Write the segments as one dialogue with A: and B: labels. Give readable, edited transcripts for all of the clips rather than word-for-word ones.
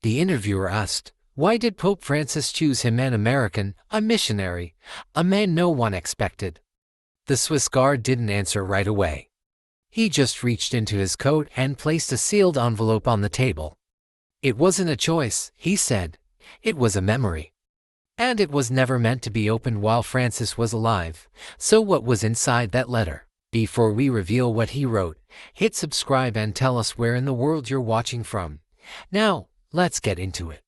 A: The interviewer asked, why did Pope Francis choose him, an American, a missionary, a man no one expected? The Swiss guard didn't answer right away. He just reached into his coat and placed a sealed envelope on the table. It wasn't a choice, he said. It was a memory. And it was never meant to be opened while Francis was alive. So what was inside that letter? Before we reveal what he wrote, hit subscribe and tell us where in the world you're watching from. Now, let's get into it.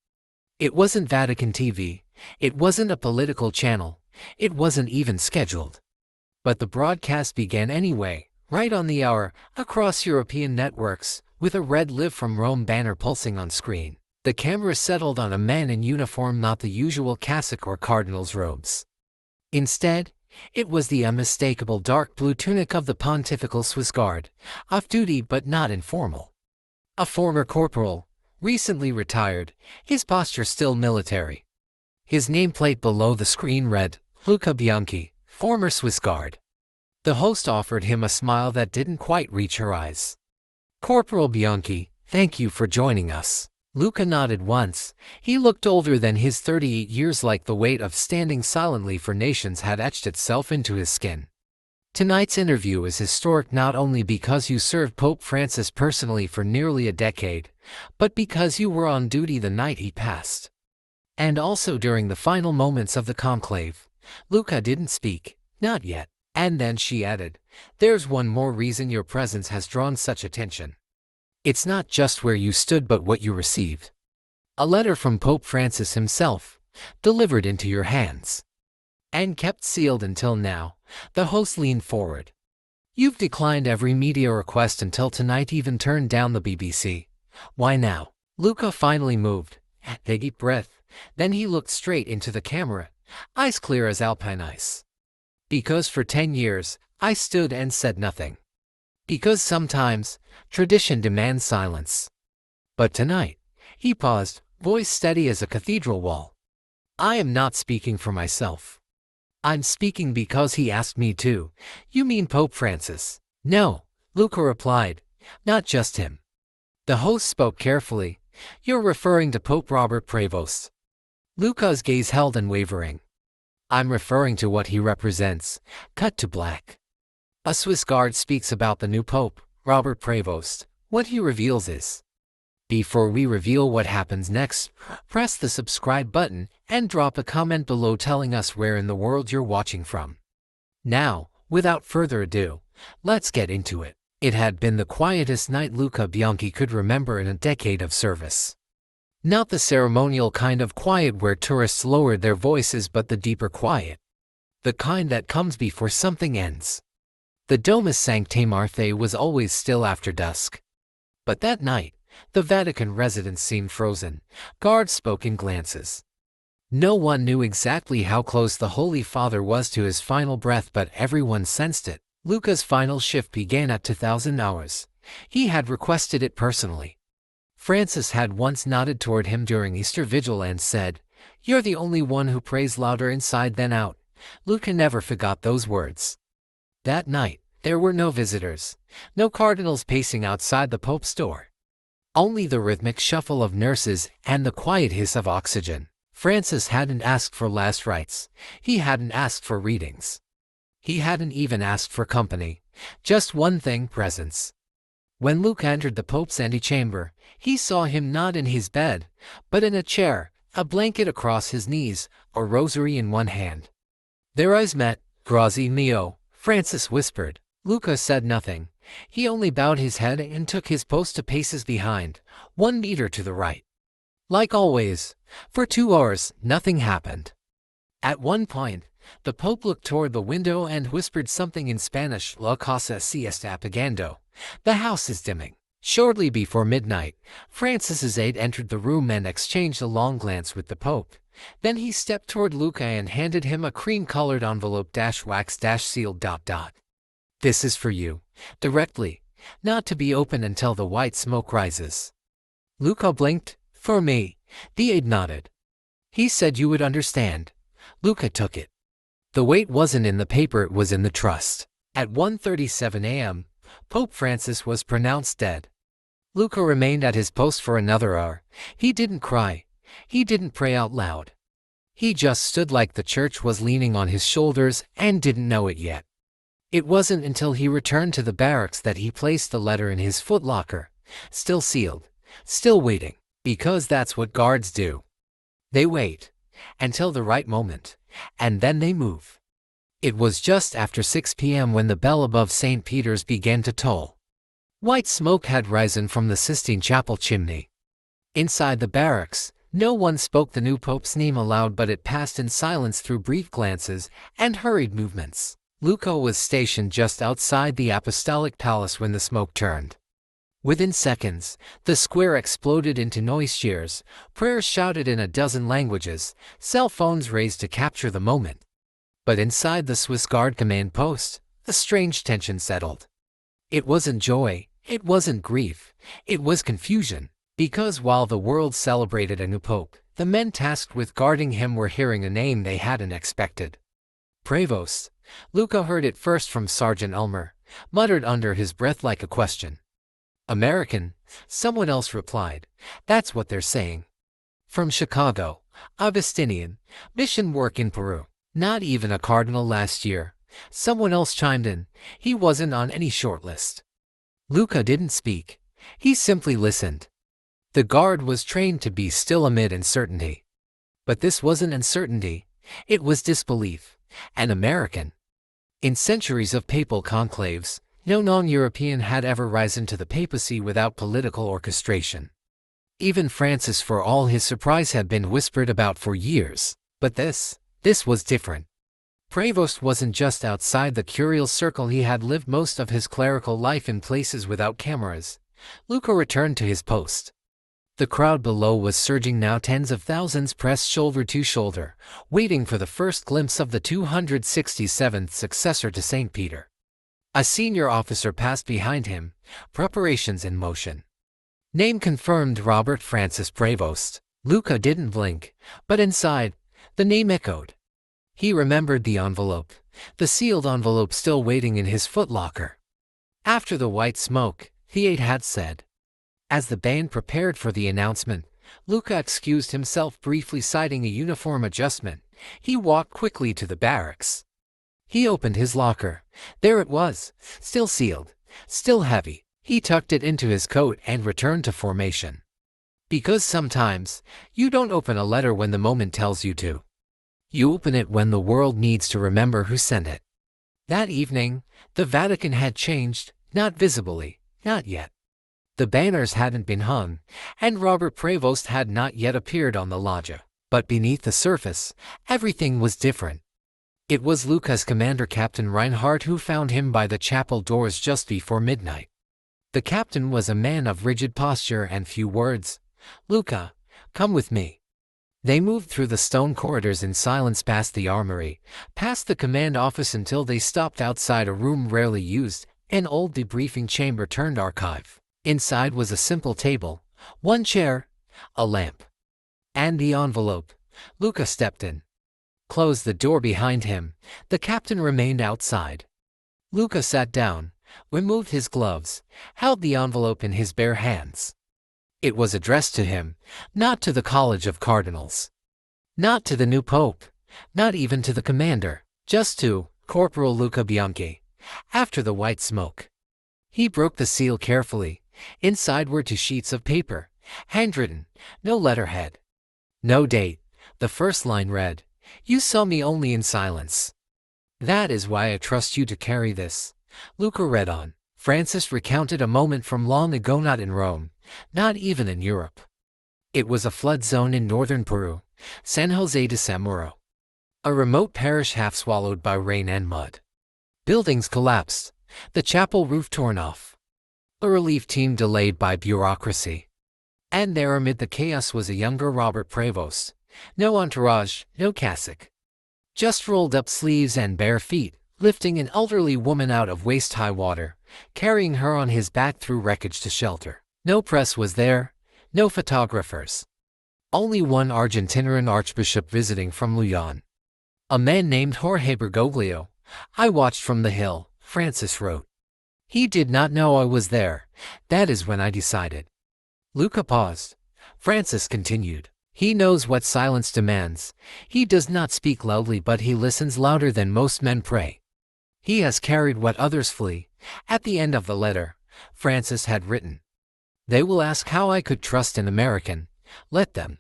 A: It wasn't Vatican TV. It wasn't a political channel. It wasn't even scheduled. But the broadcast began anyway, right on the hour, across European networks, with a red Live from Rome banner pulsing on screen. The camera settled on a man in uniform, not the usual cassock or cardinal's robes. Instead, it was the unmistakable dark blue tunic of the Pontifical Swiss Guard, off-duty but not informal. A former corporal, recently retired, his posture still military. His nameplate below the screen read, Luca Bianchi, former Swiss Guard. The host offered him a smile that didn't quite reach her eyes. Corporal Bianchi, thank you for joining us. Luca nodded once. He looked older than his 38 years, like the weight of standing silently for nations had etched itself into his skin. Tonight's interview is historic not only because you served Pope Francis personally for nearly a decade, but because you were on duty the night he passed. And also during the final moments of the conclave. Luca didn't speak, not yet. And then she added, there's one more reason your presence has drawn such attention. It's not just where you stood but what you received. A letter from Pope Francis himself, delivered into your hands. And kept sealed until now. The host leaned forward. You've declined every media request until tonight, even turned down the BBC. Why now? Luca finally moved, a deep breath, then he looked straight into the camera, eyes clear as alpine ice. Because for 10 years, I stood and said nothing. Because sometimes, tradition demands silence. But tonight, he paused, voice steady as a cathedral wall. I am not speaking for myself. I'm speaking because he asked me to. You mean Pope Francis? No, Luca replied, not just him. The host spoke carefully. You're referring to Pope Robert Prevost. Luca's gaze held unwavering. I'm referring to what he represents. Cut to black. A Swiss guard speaks about the new Pope, Robert Prevost. What he reveals is, before we reveal what happens next, press the subscribe button and drop a comment below telling us where in the world you're watching from. Now, without further ado, let's get into it. It had been the quietest night Luca Bianchi could remember in a decade of service. Not the ceremonial kind of quiet where tourists lowered their voices, but the deeper quiet. The kind that comes before something ends. The Domus Sanctae Marthae was always still after dusk. But that night, the Vatican residence seemed frozen. Guards spoke in glances. No one knew exactly how close the Holy Father was to his final breath, but everyone sensed it. Luca's final shift began at 2000 hours. He had requested it personally. Francis had once nodded toward him during Easter Vigil and said, "You're the only one who prays louder inside than out." Luca never forgot those words. That night, there were no visitors, no cardinals pacing outside the Pope's door. Only the rhythmic shuffle of nurses and the quiet hiss of oxygen. Francis hadn't asked for last rites. He hadn't asked for readings. He hadn't even asked for company. Just one thing: presence. When Luke entered the Pope's antechamber, he saw him not in his bed, but in a chair, a blanket across his knees, a rosary in one hand. Their eyes met. "Grazie mio," Francis whispered. Luca said nothing. He only bowed his head and took his post 2 paces behind, 1 meter to the right. Like always, for 2 hours, nothing happened. At one point, the Pope looked toward the window and whispered something in Spanish. "La casa se está apagando." The house is dimming. Shortly before midnight, Francis's aide entered the room and exchanged a long glance with the Pope. Then he stepped toward Luca and handed him a cream-colored envelope -wax-sealed. "This is for you, directly, not to be opened until the white smoke rises." Luca blinked. "For me?" The aide nodded. "He said you would understand." Luca took it. The weight wasn't in the paper, it was in the trust. At 1:37 a.m., Pope Francis was pronounced dead. Luca remained at his post for another hour. He didn't cry. He didn't pray out loud. He just stood like the church was leaning on his shoulders and didn't know it yet. It wasn't until he returned to the barracks that he placed the letter in his footlocker, still sealed, still waiting, because that's what guards do. They wait until the right moment, and then they move. It was just after 6 p.m. when the bell above St. Peter's began to toll. White smoke had risen from the Sistine Chapel chimney. Inside the barracks, no one spoke the new pope's name aloud, but it passed in silence through brief glances and hurried movements. Luca was stationed just outside the apostolic palace when the smoke turned. Within seconds, the square exploded into noise cheers, prayers shouted in a dozen languages, cell phones raised to capture the moment. But inside the Swiss Guard command post, a strange tension settled. It wasn't joy, it wasn't grief, it was confusion, because while the world celebrated a new pope, the men tasked with guarding him were hearing a name they hadn't expected. Prevost. Luca heard it first from Sergeant Elmer, muttered under his breath like a question. American, someone else replied. That's what they're saying. From Chicago, Augustinian, mission work in Peru. Not even a cardinal last year. Someone else chimed in. He wasn't on any short list. Luca didn't speak. He simply listened. The guard was trained to be still amid uncertainty. But this wasn't uncertainty. It was disbelief. An American. In centuries of papal conclaves, no non-European had ever risen to the papacy without political orchestration. Even Francis, for all his surprise, had been whispered about for years. But this was different. Prevost wasn't just outside the curial circle. He had lived most of his clerical life in places without cameras. Luca returned to his post. The crowd below was surging now, tens of thousands pressed shoulder to shoulder, waiting for the first glimpse of the 267th successor to St. Peter. A senior officer passed behind him, preparations in motion. Name confirmed: Robert Francis Prevost. Luca didn't blink, but inside, the name echoed. He remembered the envelope, the sealed envelope still waiting in his footlocker. After the white smoke, the aide had said. As the band prepared for the announcement, Luca excused himself briefly, citing a uniform adjustment. He walked quickly to the barracks. He opened his locker. There it was, still sealed, still heavy. He tucked it into his coat and returned to formation. Because sometimes, you don't open a letter when the moment tells you to. You open it when the world needs to remember who sent it. That evening, the Vatican had changed, not visibly, not yet. The banners hadn't been hung, and Robert Prevost had not yet appeared on the loggia. But beneath the surface, everything was different. It was Luca's commander, Captain Reinhardt, who found him by the chapel doors just before midnight. The captain was a man of rigid posture and few words. Luca, come with me. They moved through the stone corridors in silence, past the armory, past the command office, until they stopped outside a room rarely used, an old debriefing chamber turned archive. Inside was a simple table, one chair, a lamp, and the envelope. Luca stepped in, closed the door behind him. The captain remained outside. Luca sat down, removed his gloves, held the envelope in his bare hands. It was addressed to him, not to the College of Cardinals, not to the new pope, not even to the commander, just to Corporal Luca Bianchi. After the white smoke, he broke the seal carefully. Inside were 2 sheets of paper, handwritten, no letterhead, no date. The first line read, "You saw me only in silence. That is why I trust you to carry this." Luca read on. Francis recounted a moment from long ago, not in Rome, not even in Europe. It was a flood zone in northern Peru, San Jose de Samuro. A remote parish half swallowed by rain and mud. Buildings collapsed, the chapel roof torn off. A relief team delayed by bureaucracy. And there amid the chaos was a younger Robert Prevost. No entourage, no cassock. Just rolled up sleeves and bare feet, lifting an elderly woman out of waist-high water, carrying her on his back through wreckage to shelter. No press was there, no photographers. Only one Argentinian archbishop visiting from Lyon. A man named Jorge Bergoglio. "I watched from the hill," Francis wrote. He did not know I was there. That is when I decided. Luca paused. Francis continued. He knows what silence demands. He does not speak loudly, but he listens louder than most men pray. He has carried what others flee. At the end of the letter, Francis had written, "They will ask how I could trust an American. Let them.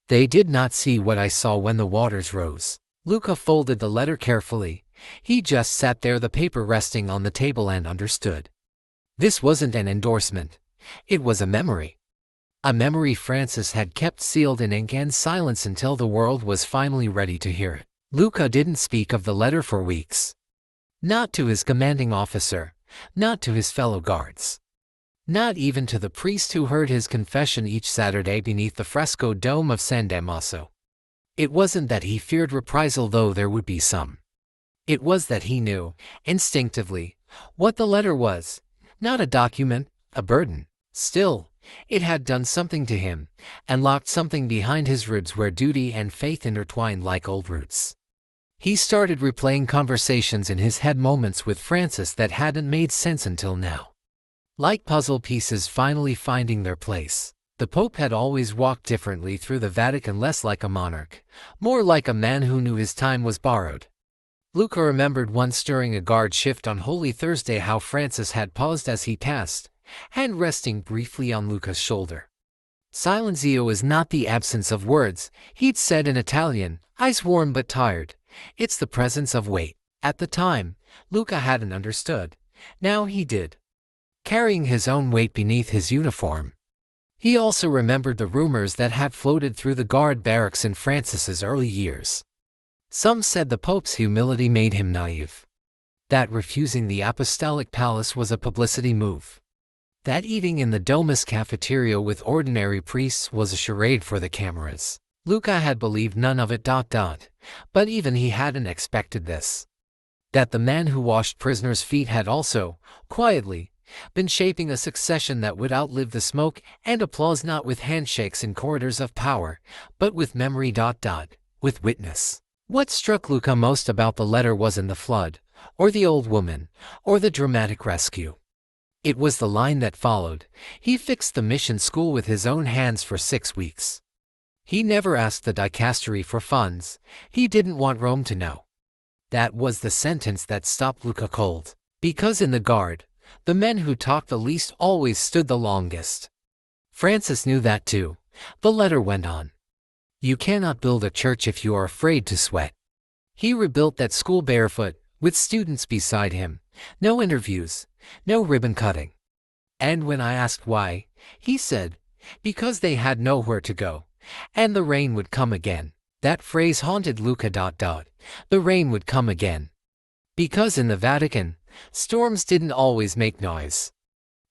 A: They did not see what I saw when the waters rose." Luca folded the letter carefully. He just sat there, the paper resting on the table, and understood. This wasn't an endorsement. It was a memory. A memory Francis had kept sealed in ink and silence until the world was finally ready to hear it. Luca didn't speak of the letter for weeks. Not to his commanding officer, not to his fellow guards. Not even to the priest who heard his confession each Saturday beneath the frescoed dome of San Damaso. It wasn't that he feared reprisal, though there would be some. It was that he knew, instinctively, what the letter was. Not a document, a burden. Still, it had done something to him, and locked something behind his ribs where duty and faith intertwined like old roots. He started replaying conversations in his head, moments with Francis that hadn't made sense until now. Like puzzle pieces finally finding their place. The Pope had always walked differently through the Vatican, less like a monarch, more like a man who knew his time was borrowed. Luca remembered once during a guard shift on Holy Thursday how Francis had paused as he passed, hand resting briefly on Luca's shoulder. "Silenzio is not the absence of words," he'd said in Italian, eyes warm but tired. "It's the presence of weight." At the time, Luca hadn't understood. Now he did. Carrying his own weight beneath his uniform. He also remembered the rumors that had floated through the guard barracks in Francis's early years. Some said the Pope's humility made him naive. That refusing the apostolic palace was a publicity move. That eating in the Domus cafeteria with ordinary priests was a charade for the cameras. Luca had believed none of it. But even he hadn't expected this. That the man who washed prisoners' feet had also, quietly, been shaping a succession that would outlive the smoke and applause, not with handshakes in corridors of power, but with memory. With witness. What struck Luca most about the letter wasn't the flood, or the old woman, or the dramatic rescue. It was the line that followed. He fixed the mission school with his own hands for 6 weeks. He never asked the dicastery for funds. He didn't want Rome to know. That was the sentence that stopped Luca cold. Because in the guard, the men who talked the least always stood the longest. Francis knew that too. The letter went on. "You cannot build a church if you are afraid to sweat." He rebuilt that school barefoot, with students beside him. No interviews, no ribbon cutting. And when I asked why, he said, because they had nowhere to go. And the rain would come again. That phrase haunted Luca. The rain would come again. Because in the Vatican, storms didn't always make noise.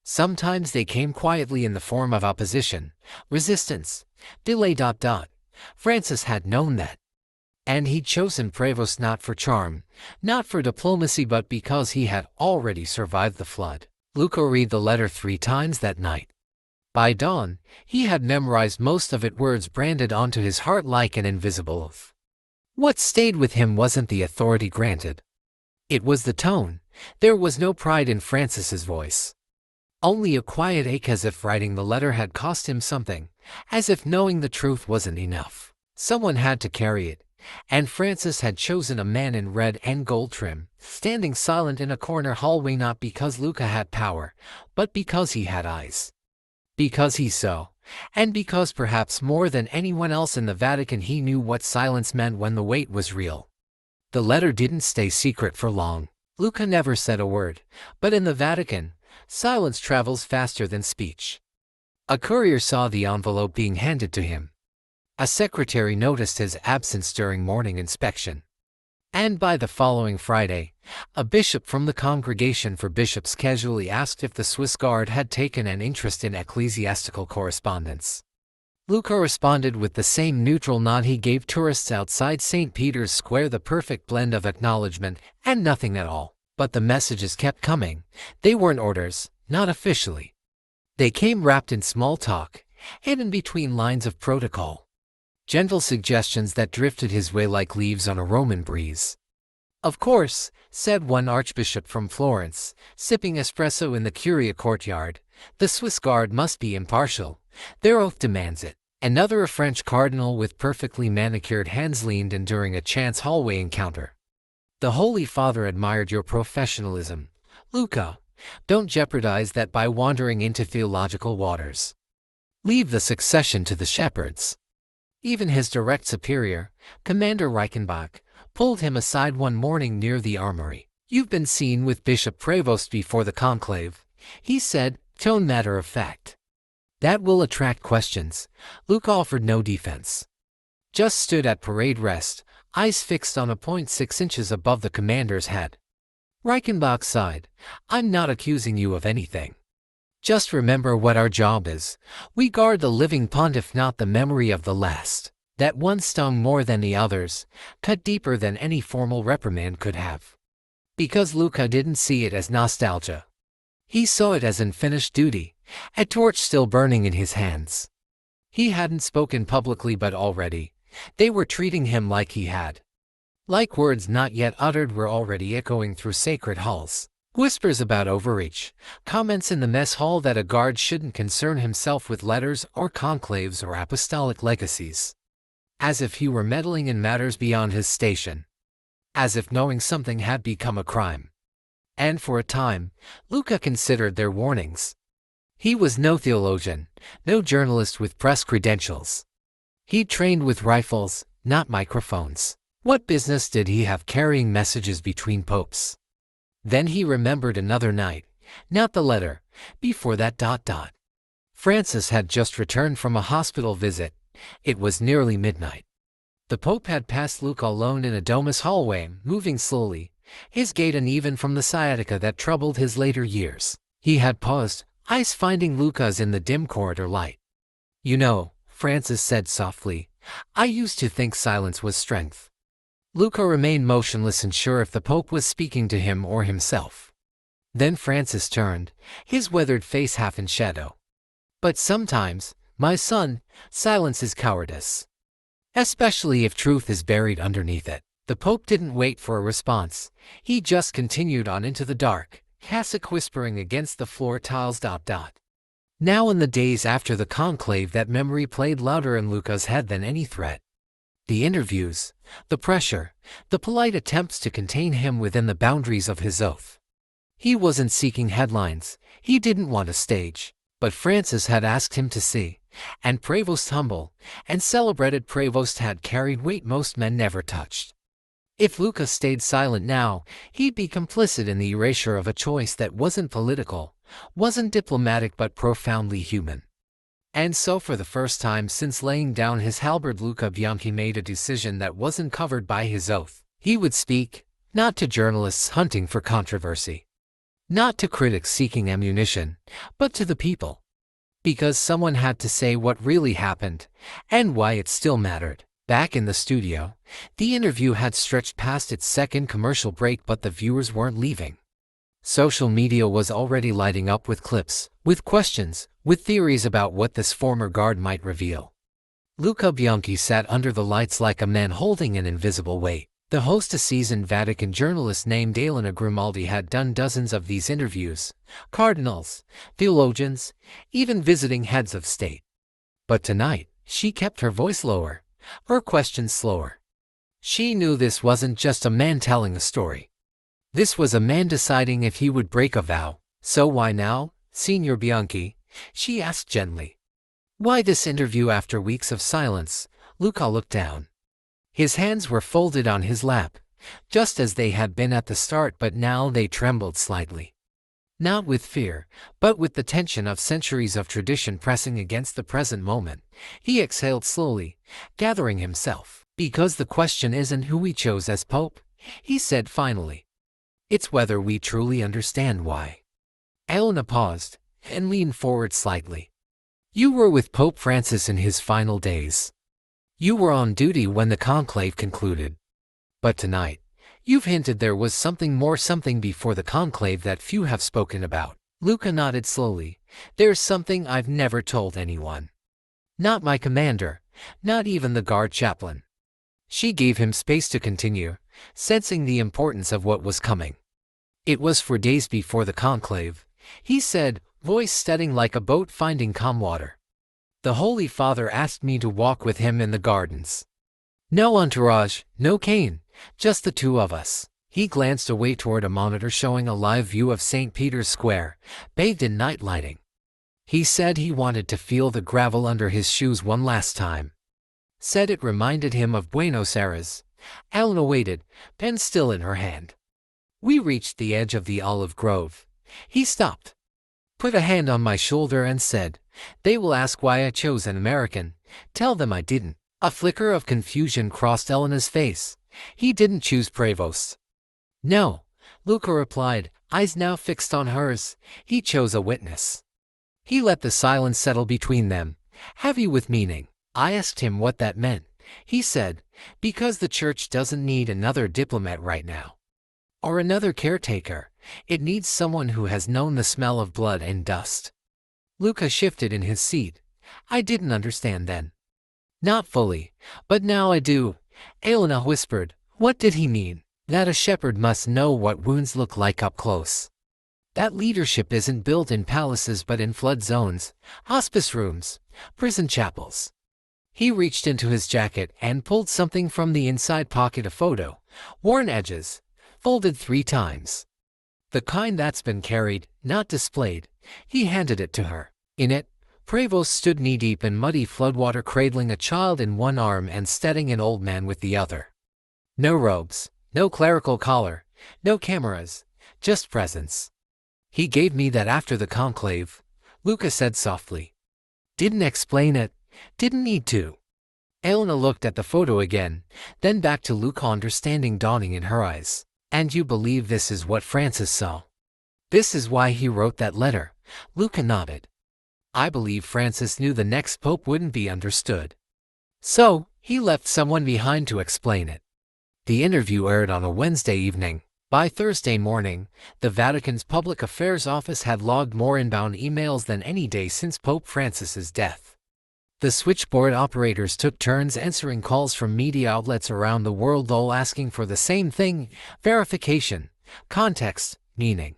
A: Sometimes they came quietly in the form of opposition, resistance, delay. Francis had known that. And he'd chosen Prevost not for charm, not for diplomacy, but because he had already survived the flood. Luca read the letter 3 times that night. By dawn, he had memorized most of it, words branded onto his heart like an invisible oath. What stayed with him wasn't the authority granted. It was the tone. There was no pride in Francis's voice. Only a quiet ache, as if writing the letter had cost him something, as if knowing the truth wasn't enough. Someone had to carry it, and Francis had chosen a man in red and gold trim, standing silent in a corner hallway, not because Luca had power, but because he had eyes. Because he saw, and because perhaps more than anyone else in the Vatican he knew what silence meant when the weight was real. The letter didn't stay secret for long. Luca never said a word, but in the Vatican, silence travels faster than speech. A courier saw the envelope being handed to him. A secretary noticed his absence during morning inspection. And by the following Friday, a bishop from the Congregation for Bishops casually asked if the Swiss Guard had taken an interest in ecclesiastical correspondence. Luca responded with the same neutral nod he gave tourists outside St. Peter's Square, the perfect blend of acknowledgement and nothing at all. But the messages kept coming. They weren't orders, not officially. They came wrapped in small talk, hidden between lines of protocol. Gentle suggestions that drifted his way like leaves on a Roman breeze. Of course, said one archbishop from Florence, sipping espresso in the Curia courtyard, the Swiss guard must be impartial. Their oath demands it. Another, a French cardinal with perfectly manicured hands, leaned in during a chance hallway encounter. The Holy Father admired your professionalism, Luca. Don't jeopardize that by wandering into theological waters. Leave the succession to the shepherds. Even his direct superior, Commander Reichenbach, pulled him aside one morning near the armory. You've been seen with Bishop Prevost before the conclave, he said, tone matter of fact. That will attract questions. Luke offered no defense. Just stood at parade rest, eyes fixed on a point 6 inches above the commander's head. Reichenbach sighed. I'm not accusing you of anything. Just remember what our job is. We guard the living pontiff, not the memory of the last. That one stung more than the others, cut deeper than any formal reprimand could have. Because Luca didn't see it as nostalgia. He saw it as unfinished duty, a torch still burning in his hands. He hadn't spoken publicly, but already, they were treating him like he had. Like words not yet uttered were already echoing through sacred halls. Whispers about overreach, comments in the mess hall that a guard shouldn't concern himself with letters or conclaves or apostolic legacies. As if he were meddling in matters beyond his station. As if knowing something had become a crime. And for a time, Luca considered their warnings. He was no theologian, no journalist with press credentials. He trained with rifles, not microphones. What business did he have carrying messages between popes? Then he remembered another night, not the letter, before that ... Francis had just returned from a hospital visit. It was nearly midnight. The Pope had passed Luca alone in a domus hallway, moving slowly, his gait uneven from the sciatica that troubled his later years. He had paused, eyes finding Luca's in the dim corridor light. You know, Francis said softly, I used to think silence was strength. Luca remained motionless, unsure if the Pope was speaking to him or himself. Then Francis turned, his weathered face half in shadow. But sometimes, my son, silence is cowardice. Especially if truth is buried underneath it. The Pope didn't wait for a response. He just continued on into the dark, cassock whispering against the floor tiles. Now in the days after the conclave, that memory played louder in Luca's head than any threat. The interviews, the pressure, the polite attempts to contain him within the boundaries of his oath. He wasn't seeking headlines, he didn't want a stage, but Francis had asked him to see, and Prevost, humble and celebrated Prevost, had carried weight most men never touched. If Luca stayed silent now, he'd be complicit in the erasure of a choice that wasn't political, wasn't diplomatic, but profoundly human. And so for the first time since laying down his halberd, Luca Bianchi made a decision that wasn't covered by his oath. He would speak, not to journalists hunting for controversy, not to critics seeking ammunition, but to the people. Because someone had to say what really happened, and why it still mattered. Back in the studio, the interview had stretched past its second commercial break, but the viewers weren't leaving. Social media was already lighting up with clips, with questions, with theories about what this former guard might reveal. Luca Bianchi sat under the lights like a man holding an invisible weight. The host, a seasoned Vatican journalist named Elena Grimaldi, had done dozens of these interviews, cardinals, theologians, even visiting heads of state. But tonight, she kept her voice lower, her questions slower. She knew this wasn't just a man telling a story. This was a man deciding if he would break a vow. So why now, Signor Bianchi? She asked gently. Why this interview after weeks of silence? Luca looked down. His hands were folded on his lap, just as they had been at the start, but now they trembled slightly. Not with fear, but with the tension of centuries of tradition pressing against the present moment. He exhaled slowly, gathering himself. Because the question isn't who we chose as Pope, he said finally. It's whether we truly understand why. Elena paused and leaned forward slightly. You were with Pope Francis in his final days. You were on duty when the conclave concluded. But tonight, you've hinted there was something more, something before the conclave that few have spoken about. Luca nodded slowly. There's something I've never told anyone. Not my commander, not even the guard chaplain. She gave him space to continue. sensing the importance of what was coming. It was for days before the conclave, he said, voice steadying like a boat finding calm water. The Holy Father asked me to walk with him in the gardens. No entourage, no cane, just the two of us. He glanced away toward a monitor showing a live view of St. Peter's Square, bathed in night lighting. He said he wanted to feel the gravel under his shoes one last time. Said it reminded him of Buenos Aires. Elena waited, pen still in her hand. We reached the edge of the olive grove. He stopped, put a hand on my shoulder and said, "They will ask why I chose an American. Tell them I didn't." A flicker of confusion crossed Elena's face. He didn't choose Prevost. No, Luca replied, eyes now fixed on hers. He chose a witness. He let the silence settle between them, heavy with meaning. I asked him what that meant. He said, because the church doesn't need another diplomat right now. Or another caretaker. It needs someone who has known the smell of blood and dust. Luca shifted in his seat. I didn't understand then. Not fully, but now I do. Elena whispered, what did he mean? That a shepherd must know what wounds look like up close. That leadership isn't built in palaces but in flood zones, hospice rooms, prison chapels. He reached into his jacket and pulled something from the inside pocket, a photo, worn edges, folded 3 times. The kind that's been carried, not displayed. He handed it to her. In it, Prevost stood knee-deep in muddy floodwater cradling a child in one arm and steadying an old man with the other. No robes, no clerical collar, no cameras, just presence. He gave me that after the conclave, Luca said softly. Didn't explain it, didn't need to. Elena looked at the photo again, then back to Luca, understanding dawning in her eyes. And you believe this is what Francis saw? This is why he wrote that letter? Luca nodded. I believe Francis knew the next pope wouldn't be understood. So, he left someone behind to explain it. The interview aired on a Wednesday evening. By Thursday morning, the Vatican's Public Affairs Office had logged more inbound emails than any day since Pope Francis's death. The switchboard operators took turns answering calls from media outlets around the world, all asking for the same thing: verification, context, meaning.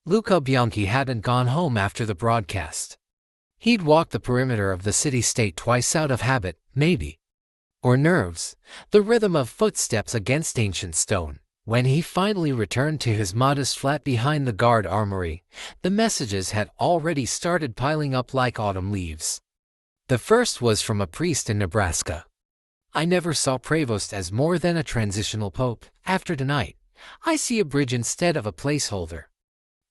A: Luca Bianchi hadn't gone home after the broadcast. He'd walked the perimeter of the city-state twice out of habit, maybe. Or nerves, the rhythm of footsteps against ancient stone. When he finally returned to his modest flat behind the guard armory, the messages had already started piling up like autumn leaves. The first was from a priest in Nebraska. I never saw Prevost as more than a transitional pope. After tonight, I see a bridge instead of a placeholder.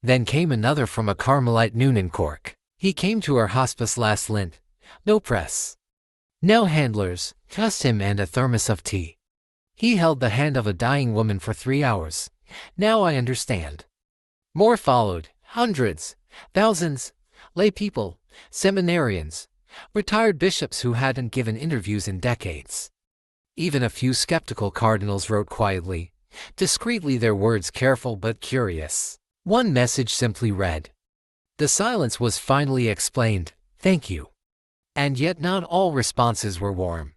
A: Then came another from a Carmelite nun in Cork. He came to our hospice last Lent. No press. No handlers, just him and a thermos of tea. He held the hand of a dying woman for 3 hours. Now I understand. More followed, hundreds, thousands, lay people, seminarians, retired bishops who hadn't given interviews in decades. Even a few skeptical cardinals wrote quietly, discreetly, their words careful but curious. One message simply read. The silence was finally explained, thank you. And yet not all responses were warm.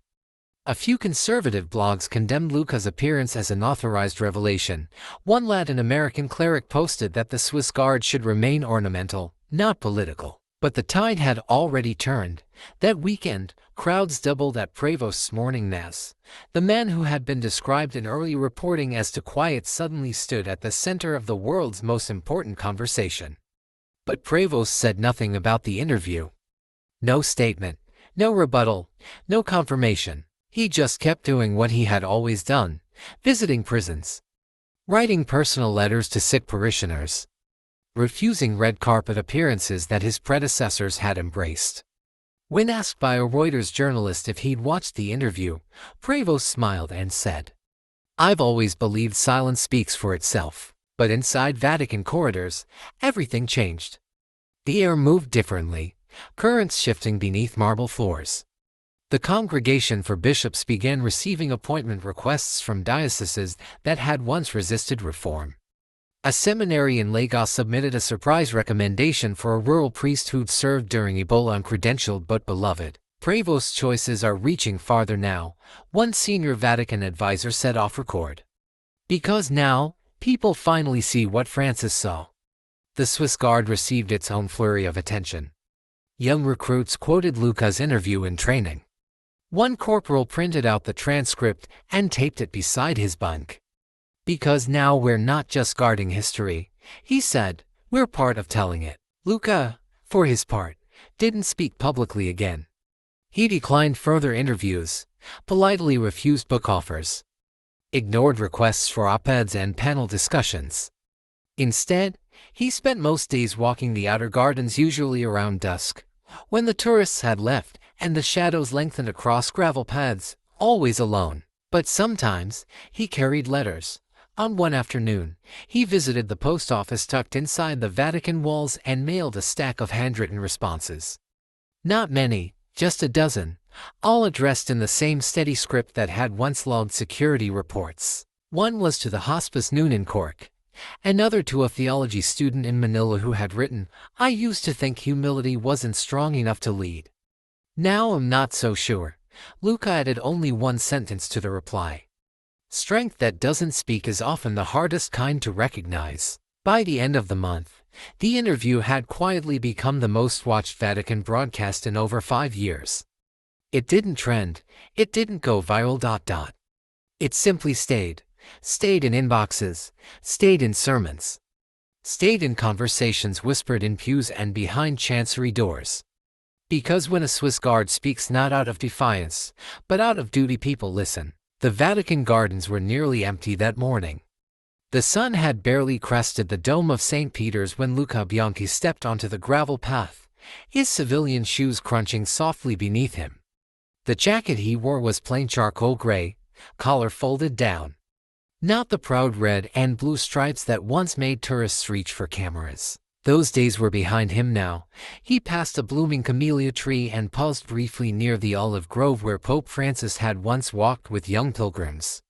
A: A few conservative blogs condemned Luca's appearance as an authorized revelation. One Latin American cleric posted that the Swiss Guard should remain ornamental, not political. But the tide had already turned. That weekend, crowds doubled at Prevost's morning mass. The man who had been described in early reporting as too quiet suddenly stood at the center of the world's most important conversation. But Prevost said nothing about the interview. No statement, no rebuttal, no confirmation. He just kept doing what he had always done, visiting prisons, writing personal letters to sick parishioners, refusing red carpet appearances that his predecessors had embraced. When asked by a Reuters journalist if he'd watched the interview, Prevost smiled and said, I've always believed silence speaks for itself. But inside Vatican corridors, everything changed. The air moved differently, currents shifting beneath marble floors. The Congregation for Bishops began receiving appointment requests from dioceses that had once resisted reform. A seminary in Lagos submitted a surprise recommendation for a rural priest who'd served during Ebola, uncredentialed but beloved. Prevost's choices are reaching farther now, one senior Vatican advisor said off record. Because now, people finally see what Francis saw. The Swiss Guard received its own flurry of attention. Young recruits quoted Luca's interview in training. One corporal printed out the transcript and taped it beside his bunk. Because now we're not just guarding history, he said, we're part of telling it. Luca, for his part, didn't speak publicly again. He declined further interviews, politely refused book offers, ignored requests for op-eds and panel discussions. Instead, he spent most days walking the outer gardens, usually around dusk, when the tourists had left and the shadows lengthened across gravel paths, always alone. But sometimes, he carried letters. On one afternoon, he visited the post office tucked inside the Vatican walls and mailed a stack of handwritten responses. Not many, just a dozen, all addressed in the same steady script that had once logged security reports. One was to the Hospice Noon in Cork, another to a theology student in Manila who had written, "I used to think humility wasn't strong enough to lead. Now I'm not so sure." Luca added only one sentence to the reply. Strength that doesn't speak is often the hardest kind to recognize. By the end of the month, the interview had quietly become the most watched Vatican broadcast in over 5 years. It didn't trend, it didn't go viral. It simply stayed in inboxes, stayed in sermons, stayed in conversations whispered in pews and behind chancery doors. Because when a Swiss guard speaks not out of defiance, but out of duty, people listen. The Vatican gardens were nearly empty that morning. The sun had barely crested the dome of St. Peter's when Luca Bianchi stepped onto the gravel path, his civilian shoes crunching softly beneath him. The jacket he wore was plain charcoal gray, collar folded down. Not the proud red and blue stripes that once made tourists reach for cameras. Those days were behind him now. He passed a blooming camellia tree and paused briefly near the olive grove where Pope Francis had once walked with young pilgrims.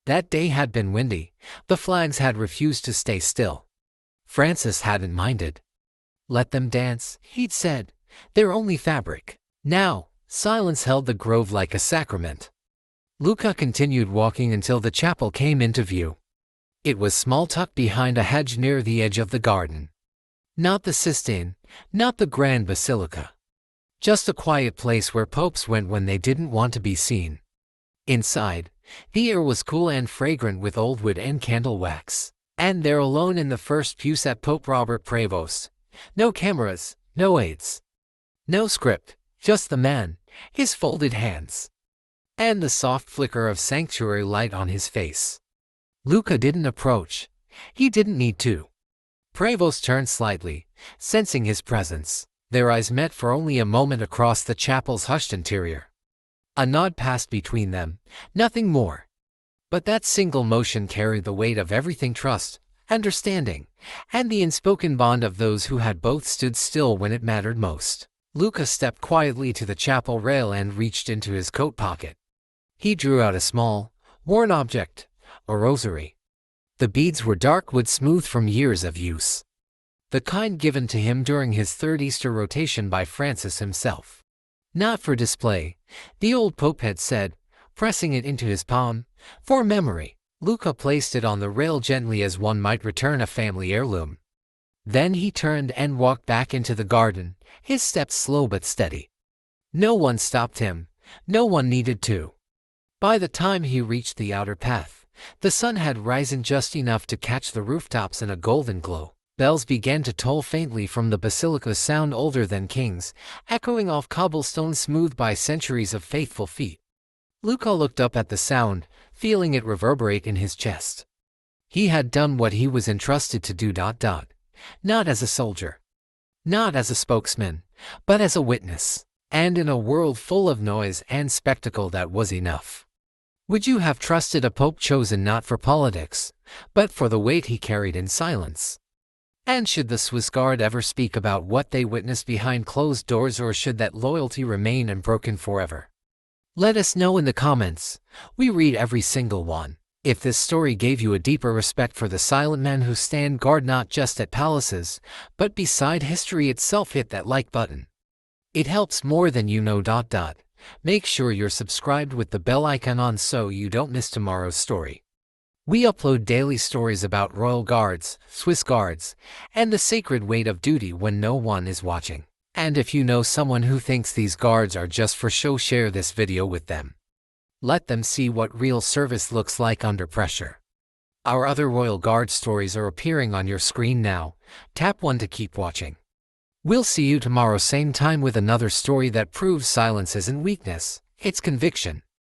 A: That day had been windy. The flags had refused to stay still. Francis hadn't minded. "Let them dance," he'd said. "They're only fabric." Now, silence held the grove like a sacrament. Luca continued walking until the chapel came into view. It was small, tucked behind a hedge near the edge of the garden. Not the Sistine, not the Grand Basilica. Just a quiet place where popes went when they didn't want to be seen. Inside, the air was cool and fragrant with old wood and candle wax. And there alone in the first pew sat Pope Robert Prevost. No cameras, no aides, no script, just the man, his folded hands, and the soft flicker of sanctuary light on his face. Luca didn't approach. He didn't need to. Prevost turned slightly, sensing his presence. Their eyes met for only a moment across the chapel's hushed interior. A nod passed between them, nothing more. But that single motion carried the weight of everything: trust, understanding, and the unspoken bond of those who had both stood still when it mattered most. Luca stepped quietly to the chapel rail and reached into his coat pocket. He drew out a small, worn object, a rosary. The beads were dark wood, smooth from years of use. The kind given to him during his third Easter rotation by Francis himself. Not for display, the old pope had said, pressing it into his palm. For memory. Luca placed it on the rail gently as one might return a family heirloom. Then he turned and walked back into the garden, his steps slow but steady. No one stopped him. No one needed to. By the time he reached the outer path, the sun had risen just enough to catch the rooftops in a golden glow. Bells began to toll faintly from the basilica's sound older than kings, echoing off cobblestone smoothed by centuries of faithful feet. Luca looked up at the sound, feeling it reverberate in his chest. He had done what he was entrusted to do. Not as a soldier, not as a spokesman, but as a witness. And in a world full of noise and spectacle, that was enough. Would you have trusted a pope chosen not for politics, but for the weight he carried in silence? And should the Swiss Guard ever speak about what they witnessed behind closed doors, or should that loyalty remain unbroken forever? Let us know in the comments. We read every single one. If this story gave you a deeper respect for the silent men who stand guard not just at palaces, but beside history itself, hit that like button. It helps more than you know. Make sure you're subscribed with the bell icon on so you don't miss tomorrow's story. We upload daily stories about royal guards, Swiss guards, and the sacred weight of duty when no one is watching. And if you know someone who thinks these guards are just for show, share this video with them. Let them see what real service looks like under pressure. Our other Royal Guard stories are appearing on your screen now. Tap 1 to keep watching. We'll see you tomorrow same time with another story that proves silence isn't weakness, it's conviction.